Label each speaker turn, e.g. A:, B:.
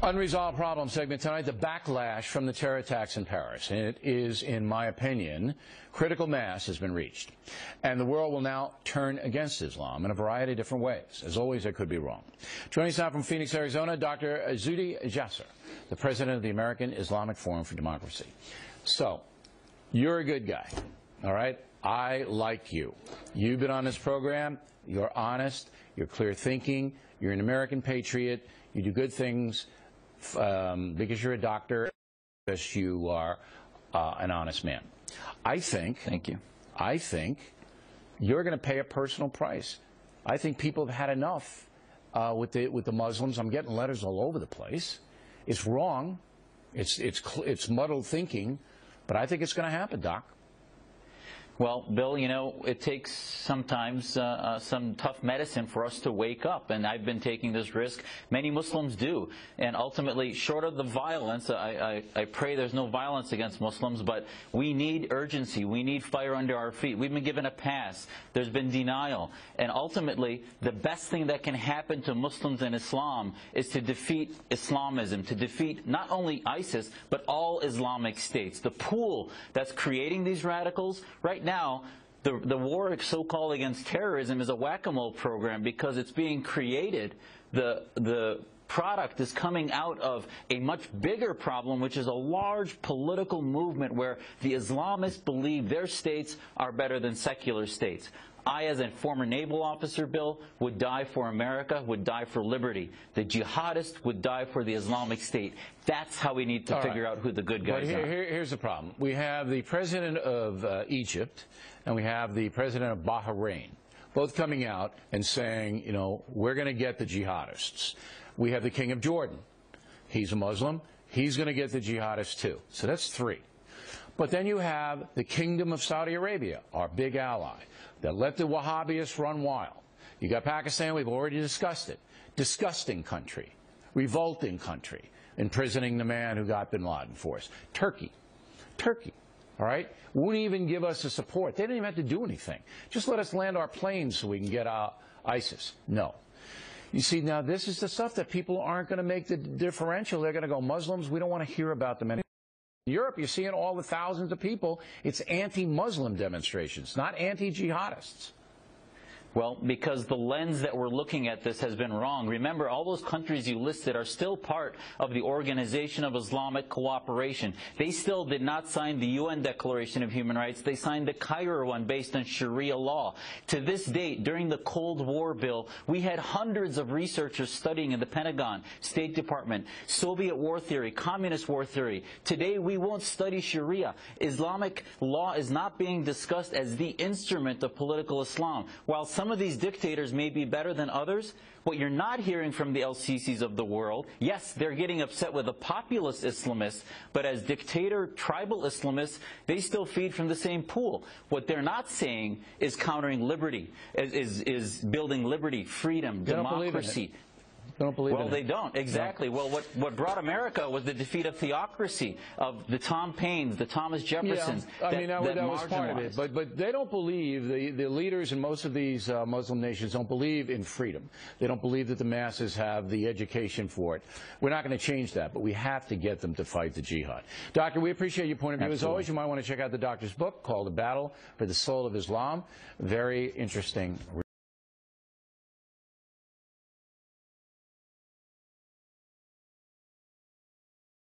A: Unresolved problem segment tonight, the backlash from the terror attacks in Paris. And it is, in my opinion, critical mass has been reached. And the world will now turn against Islam in a variety of different ways. As always, I could be wrong. Joining us now from Phoenix, Arizona, Dr. Jasser, the president of the American Islamic Forum for Democracy. So, you're a good guy, all right? I like you. You've been on this program. You're honest. You're clear thinking. You're an American patriot. You do good things. Because you're a doctor, because you are an honest man. I think.
B: Thank you.
A: I think you're going to pay a personal price. I think people have had enough with the Muslims. I'm getting letters all over the place. It's wrong. It's muddled thinking, but I think it's going to happen, Doc.
B: Well, Bill, you know, it takes sometimes some tough medicine for us to wake up, and I've been taking this risk. Many Muslims do, and ultimately, short of the violence, I pray there's no violence against Muslims, but we need urgency. We need fire under our feet. We've been given a pass. There's been denial, and ultimately, the best thing that can happen to Muslims and Islam is to defeat Islamism, to defeat not only ISIS, but all Islamic states. The pool that's creating these radicals right now, the war so-called against terrorism is a whack-a-mole program because it's being created. The product is coming out of a much bigger problem, which is a large political movement where the Islamists believe their states are better than secular states. I, as a former naval officer, Bill, would die for America, would die for liberty. The jihadist would die for the Islamic State. That's how we need to figure out who the good guys are.
A: Here's the problem. We have the president of Egypt and we have the president of Bahrain, both coming out and saying, you know, we're going to get the jihadists. We have the king of Jordan. He's a Muslim. He's going to get the jihadists too. So that's three. But then you have the kingdom of Saudi Arabia, our big ally, that let the Wahhabists run wild. You got Pakistan, we've already discussed it. Disgusting country, revolting country, imprisoning the man who got bin Laden for us. Turkey, all right, wouldn't even give us the support. They didn't even have to do anything. Just let us land our planes so we can get ISIS. No. You see, now this is the stuff that people aren't going to make the differential. They're going to go, Muslims, we don't want to hear about them anymore. In Europe, you're seeing all the thousands of people. It's anti-Muslim demonstrations, not anti-jihadists.
B: Well, because the lens that we're looking at this has been wrong. Remember, all those countries you listed are still part of the Organization of Islamic Cooperation. They still did not sign the UN Declaration of Human Rights. They signed the Cairo one based on Sharia law. To this date, during the Cold War, Bill, we had hundreds of researchers studying in the Pentagon, State Department, Soviet war theory, communist war theory. Today, we won't study Sharia. Islamic law is not being discussed as the instrument of political Islam. While some of these dictators may be better than others, what you're not hearing from the El-Sisis of the world, yes, they're getting upset with the populist Islamists, but as dictator tribal Islamists, they still feed from the same pool. What they're not saying is countering liberty, is building liberty, freedom, democracy.
A: Don't believe
B: well, they don't. Exactly. No. Well, what brought America was the defeat of theocracy, of the Tom Paines, the Thomas Jeffersons.
A: Yeah, I mean, that was part of it. But they don't believe, the leaders in most of these Muslim nations don't believe in freedom. They don't believe that the masses have the education for it. We're not going to change that, but we have to get them to fight the jihad. Doctor, we appreciate your point of view.
B: Absolutely.
A: As always, you might want to check out the doctor's book called The Battle for the Soul of Islam. Very interesting.